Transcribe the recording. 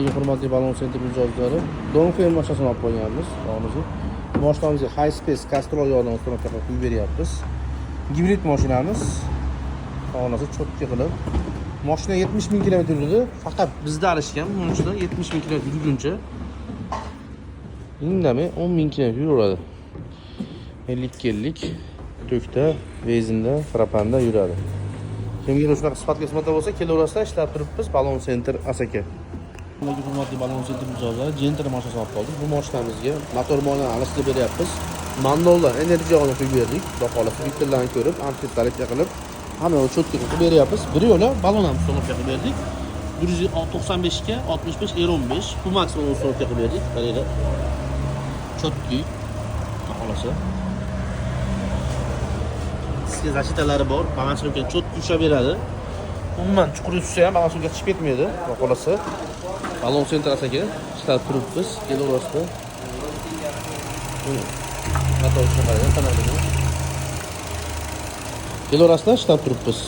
Hurmatli balon sentr mijozlari, Dongfeng mashinasini olib qo'yganmiz. Mashinamizga High Space kastrol yordamida uстановка qilib qo'yib beryapmiz. Gibrid mashinamiz. Onasi cho'tki qilib. Mashina 70 ming kilometr yurdi. Faqat bizda alishgan mashina 70 ming kilometr yurguncha indamay 10 ming kilometr yuradi. 50 to'kda, benzinda, propanda yuradi. Kimga shunaqa sifatga xizmatlar bo'lsa, kelaverasizlar, ishlab turibmiz. Balon Center Asaka. Hurmatli balon sentr mijozlari, Gentra mashinasini olib qoldik. Bu mashinamizga motor moyani alishtirib beryapmiz. Manualdan energiyani qo'yib berdik. Xudo xohlasa filtrlarni ko'rib, antitalika qilib, hamma cho'tki qilib beryapmiz. Bir yo'la balon ham uстановка qilib berdik. 195 ga 65 R15 bu maksimum uстановка qilib berdik. Qaranglar. Cho'tki. Xudo xohlasa. Sizga zashitalari bor, bag'ashlikka cho'tki ushlab beradi. Umuman chuqur tushsa ham bag'ashlikka chiqib ketmaydi. Xudo xohlasa. Balon Center Asaka ishlab turibmiz. Kelaverasizlar. Motor ishini qarang, qanaqa. Kelaverasizlar, ishlab turibmiz.